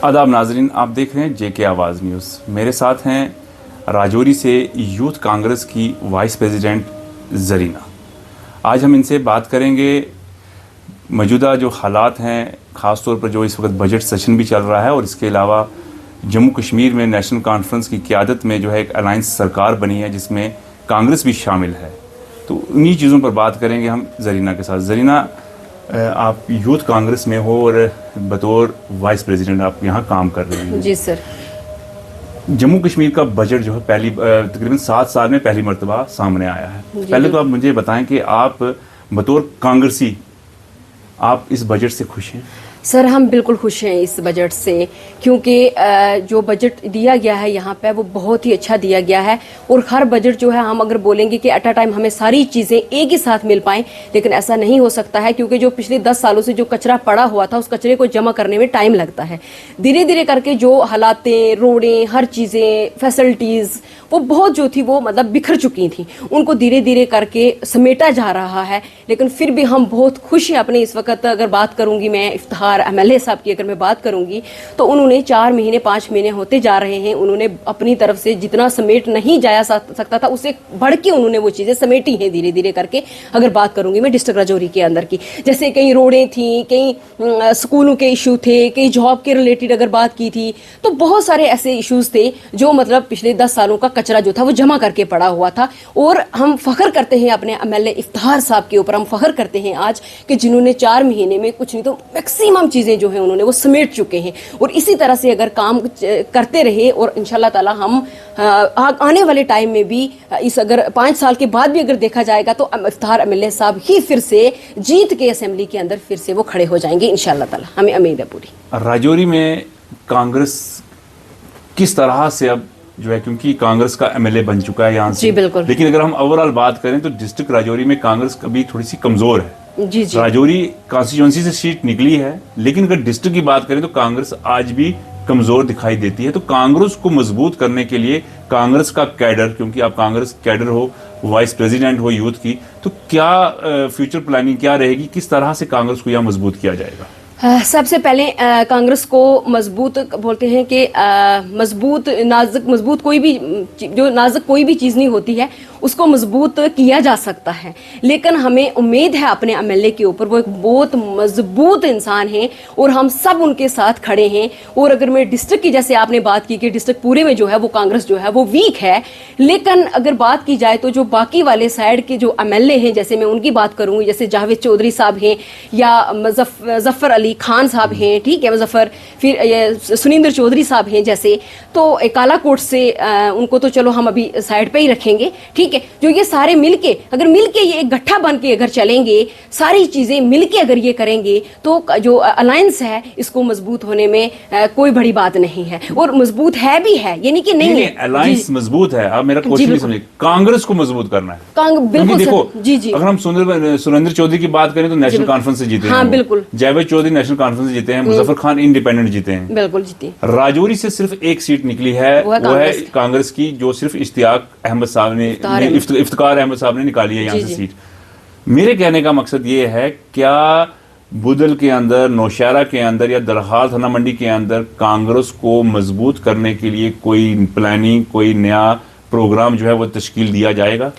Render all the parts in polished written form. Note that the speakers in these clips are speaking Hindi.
आदाब नाजरीन, आप देख रहे हैं जेके आवाज़ न्यूज़। मेरे साथ हैं राजौरी से यूथ कांग्रेस की वाइस प्रेसिडेंट जरीना। आज हम इनसे बात करेंगे मौजूदा जो हालात हैं, ख़ास तौर पर जो इस वक्त बजट सेशन भी चल रहा है और इसके अलावा जम्मू कश्मीर में नेशनल कॉन्फ्रेंस की क़यादत में जो है एक अलायंस सरकार बनी है जिसमें कांग्रेस भी शामिल है। तो उन्हीं चीज़ों पर बात करेंगे हम जरीना के साथ। जरीना, आप यूथ कांग्रेस में हो और बतौर वाइस प्रेसिडेंट आप यहाँ काम कर रहे हैं। जी सर। जम्मू कश्मीर का बजट जो है तकरीबन 7 साल में पहली मर्तबा सामने आया है। पहले तो आप मुझे बताएं कि आप बतौर कांग्रेसी आप इस बजट से खुश हैं? सर, हम बिल्कुल खुश हैं इस बजट से, क्योंकि जो बजट दिया गया है यहाँ पे वो बहुत ही अच्छा दिया गया है। और हर बजट जो है, हम अगर बोलेंगे कि एट अ टाइम हमें सारी चीज़ें एक ही साथ मिल पाएं, लेकिन ऐसा नहीं हो सकता है, क्योंकि जो पिछले 10 सालों से जो कचरा पड़ा हुआ था उस कचरे को जमा करने में टाइम लगता है। धीरे धीरे करके जो हालातें, रोडें, हर चीज़ें, फैसिलिटीज़ वो बहुत जो थी वो मतलब बिखर चुकी थी, उनको धीरे धीरे करके समेटा जा रहा है। लेकिन फिर भी हम बहुत खुश हैं अपने इस वक्त। अगर बात करूंगी मैं इफ्तिखार एमएलए साहब की, अगर मैं बात करूंगी तो उन्होंने 4 महीने 5 महीने होते जा रहे हैं, उन्होंने अपनी तरफ से जितना समेट नहीं जाया सकता था उससे बढ़ के उन्होंने वो चीज़ें समेटी हैं धीरे धीरे करके। अगर बात करूंगी मैं डिस्ट्रिक्ट राजौरी के अंदर की, जैसे कई रोडें थी, कई स्कूलों के इशू थे, कई जॉब के रिलेटेड अगर बात की थी, तो बहुत सारे ऐसे इशूज़ थे जो मतलब पिछले 10 सालों का कचरा जो था वो जमा करके पड़ा हुआ था। और हम फख्र करते हैं अपने एमएलए इफ्तिखार साहब के ऊपर, हम फख्र करते हैं आज कि जिन्होंने 4 महीने में कुछ नहीं तो मैक्सिमम चीज़ें जो है उन्होंने वो समेट चुके हैं। और इसी तरह से अगर काम करते रहे और इंशाल्लाह ताला हम आने वाले टाइम में भी इस अगर 5 साल के बाद भी अगर देखा जाएगा तो इफ्तिखार एमएलए साहब ही फिर से जीत के असेंबली के अंदर फिर से वो खड़े हो जाएंगे इंशाल्लाह ताला, हमें उम्मीद है पूरी। राजौरी में कांग्रेस किस तरह से अब जो है, क्योंकि कांग्रेस का एमएलए बन चुका है यहाँ से, जी बिल्कुल, लेकिन अगर हम ओवरऑल बात करें तो डिस्ट्रिक्ट राजौरी में कांग्रेस कभी थोड़ी सी कमजोर है। जी जी। राजौरी कॉन्स्टिट्यूंसी से सीट निकली है, लेकिन अगर डिस्ट्रिक्ट की बात करें तो कांग्रेस आज भी कमजोर दिखाई देती है। तो कांग्रेस को मजबूत करने के लिए कांग्रेस का कैडर, क्योंकि आप कांग्रेस कैडर हो, वाइस प्रेसिडेंट हो यूथ की, तो क्या फ्यूचर प्लानिंग क्या रहेगी, किस तरह से कांग्रेस को यहाँ मजबूत किया जाएगा? सबसे पहले कांग्रेस को मजबूत बोलते हैं कि मजबूत कोई भी जो नाजुक कोई भी चीज़ नहीं होती है उसको मजबूत किया जा सकता है। लेकिन हमें उम्मीद है अपने एमएलए के ऊपर, वो एक बहुत मजबूत इंसान हैं और हम सब उनके साथ खड़े हैं। और अगर मैं डिस्ट्रिक्ट की, जैसे आपने बात की कि डिस्ट्रिक्ट पूरे में जो है वो कांग्रेस जो है वो वीक है, लेकिन अगर बात की जाए तो जो बाकी वाले साइड के जो एमएलए हैं, जैसे मैं उनकी बात करूँगी, जैसे जावेद चौधरी साहब हैं या जफर अली खान साहब हैं, ठीक है, मुजफ्फर, फिर सुनिंदर चौधरी साहब हैं जैसे, तो कालाकोट से उनको तो चलो हम अभी साइड पे ही रखेंगे, ठीक है। जो ये सारे मिलके अगर मिलके ये एक गट्ठा बन के अगर चलेंगे, सारी चीजें मिलके अगर ये करेंगे तो जो अलायंस है इसको मजबूत होने में कोई बड़ी बात नहीं है। और मजबूत है भी है, यानी कि नहीं है, अलायंस मजबूत है। अब मेरा क्वेश्चन नहीं समझिए, कांग्रेस को मजबूत करना है। बिल्कुल देखो, जी जी। अगर हम सुरेंद्र चौधरी की बात करें तो नेशनल कॉन्फ्रेंस से जीते हैं। हाँ बिल्कुल। जावेद चौधरी नेशनल कॉन्फ्रेंस से जीते हैं, मुजफ्फर खान इंडिपेंडेंट जीते हैं, बिल्कुल जीते। राजौरी से सिर्फ एक सीट निकली है, वो है कांग्रेस की, जो सिर्फ इफ्तिखार अहमद साहब ने निकाली है यहाँ से सीट। मेरे कहने का मकसद ये है, क्या बुदल के अंदर, नौशहरा के अंदर या दरहाल थाना मंडी के अंदर कांग्रेस को मजबूत करने के लिए कोई प्लानिंग, कोई नया प्रोग्राम जो है वो तश्कील दिया जाएगा?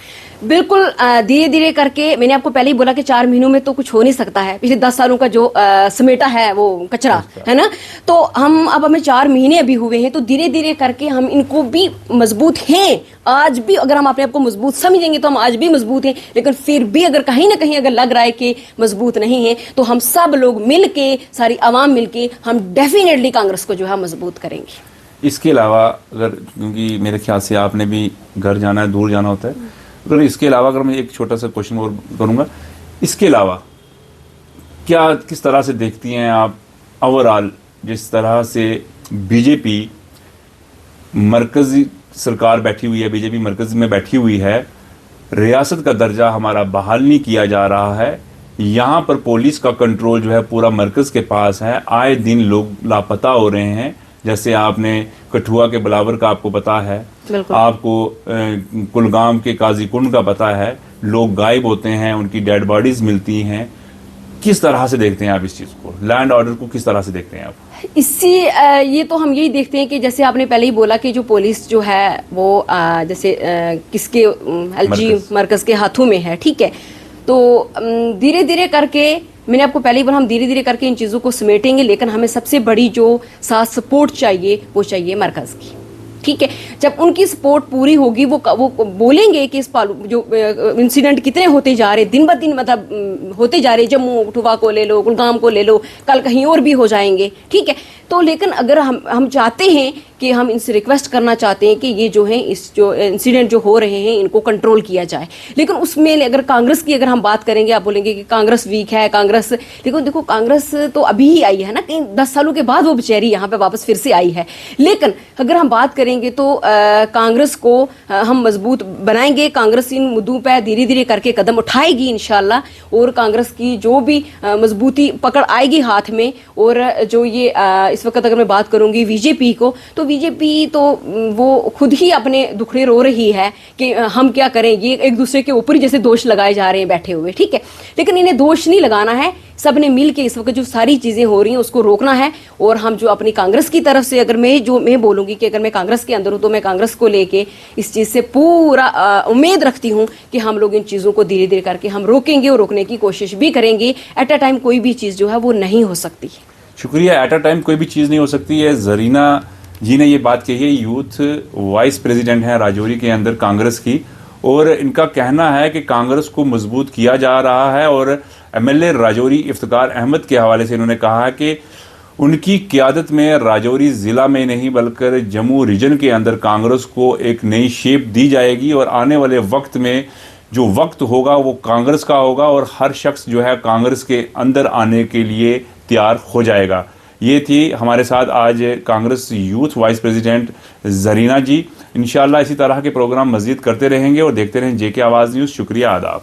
बिल्कुल, धीरे धीरे करके। मैंने आपको पहले ही बोला कि 4 महीनों में तो कुछ हो नहीं सकता है, पिछले 10 सालों का जो समेटा है वो कचरा है ना। तो अब हमें 4 महीने अभी हुए हैं, तो धीरे धीरे करके हम इनको भी मजबूत हैं। आज भी अगर हम अपने आप को मजबूत समझेंगे तो हम आज भी मजबूत हैं, लेकिन फिर भी अगर कहीं ना कहीं अगर लग रहा है कि मजबूत नहीं है तो हम सब लोग मिल के, सारी आवाम मिल के हम डेफिनेटली कांग्रेस को जो है मजबूत करेंगे। इसके अलावा अगर, क्योंकि मेरे ख्याल से आपने भी घर जाना है, दूर जाना होता है, अगर इसके अलावा अगर मैं एक छोटा सा क्वेश्चन और करूंगा, इसके अलावा क्या, किस तरह से देखती हैं आप ओवरऑल जिस तरह से बीजेपी मरकजी सरकार बैठी हुई है, बीजेपी मरकज में बैठी हुई है, रियासत का दर्जा हमारा बहाल नहीं किया जा रहा है, यहाँ पर पुलिस का कंट्रोल जो है पूरा मरकज के पास है, आए दिन लोग लापता हो रहे हैं, जैसे आपने कठुआ के बिलावर का आपको पता है, आपको कुलगाम के काजीकुंड का पता है, लोग गायब होते हैं, उनकी डेड बॉडीज मिलती हैं। किस तरह से देखते हैं आप इस चीज़ को, लैंड ऑर्डर को किस तरह से देखते हैं आप? इससे ये तो हम यही देखते हैं कि जैसे आपने पहले ही बोला कि जो पुलिस जो है वो जैसे किसके एलजी मरकज के हाथों में है, ठीक है। तो धीरे धीरे करके, मैंने आपको पहले ही बोला, हम धीरे धीरे करके इन चीज़ों को समेटेंगे, लेकिन हमें सबसे बड़ी जो साथ सपोर्ट चाहिए वो चाहिए मरकज़ की, ठीक है। जब उनकी सपोर्ट पूरी होगी, वो बोलेंगे कि इस जो इंसिडेंट कितने होते जा रहे, दिन ब दिन मतलब होते जा रहे, जम्मू कठुआ को ले लो, कुलगाम को ले लो, कल कहीं और भी हो जाएंगे, ठीक है। तो लेकिन अगर हम चाहते हैं कि हम इनसे रिक्वेस्ट करना चाहते हैं कि ये जो है इस जो इंसिडेंट जो हो रहे हैं इनको कंट्रोल किया जाए, लेकिन उसमें अगर कांग्रेस की अगर हम बात करेंगे, आप बोलेंगे कि कांग्रेस वीक है, कांग्रेस, देखो कांग्रेस तो अभी ही आई है ना, कहीं 10 सालों के बाद वो बेचारी यहाँ पे वापस फिर से आई है। लेकिन अगर हम बात करेंगे तो कांग्रेस को हम मजबूत बनाएंगे, कांग्रेस इन मुद्दों पर धीरे धीरे करके कदम उठाएगी इंशाल्लाह, और कांग्रेस की जो भी मजबूती पकड़ आएगी हाथ में। और जो ये इस वक्त अगर मैं बात करूंगी बीजेपी को, तो बीजेपी तो वो खुद ही अपने दुखड़े रो रही है कि हम क्या करें, ये एक दूसरे के ऊपर ही जैसे दोष लगाए जा रहे हैं बैठे हुए, ठीक है। लेकिन इन्हें दोष नहीं लगाना है, सबने मिल के इस वक्त जो सारी चीज़ें हो रही हैं उसको रोकना है। और हम जो अपनी कांग्रेस की तरफ से, अगर मैं बोलूँगी कि अगर मैं कांग्रेस के अंदर हूँ, तो मैं कांग्रेस को लेके इस चीज़ से पूरा उम्मीद रखती हूँ कि हम लोग इन चीज़ों को धीरे धीरे करके हम रोकेंगे और रोकने की कोशिश भी करेंगे। एट अ टाइम कोई भी चीज़ जो है वो नहीं हो सकती। शुक्रिया। एट अ टाइम कोई भी चीज़ नहीं हो सकती है, जरीना जी ने ये बात कही है। यूथ वाइस प्रेसिडेंट हैं राजौरी के अंदर कांग्रेस की, और इनका कहना है कि कांग्रेस को मजबूत किया जा रहा है। और एमएलए राजौरी इफ्तिकार अहमद के हवाले से इन्होंने कहा है कि उनकी क़यादत में राजौरी ज़िला में नहीं बल्कि जम्मू रीजन के अंदर कांग्रेस को एक नई शेप दी जाएगी, और आने वाले वक्त में जो वक्त होगा वो कांग्रेस का होगा, और हर शख्स जो है कांग्रेस के अंदर आने के लिए तैयार हो जाएगा। ये थी हमारे साथ आज Congress youth vice president Zarina ji. इंशाल्लाह इसी तरह के प्रोग्राम मज़ीद करते रहेंगे और देखते रहें जेके आवाज़ न्यूज़। शुक्रिया, आदाब।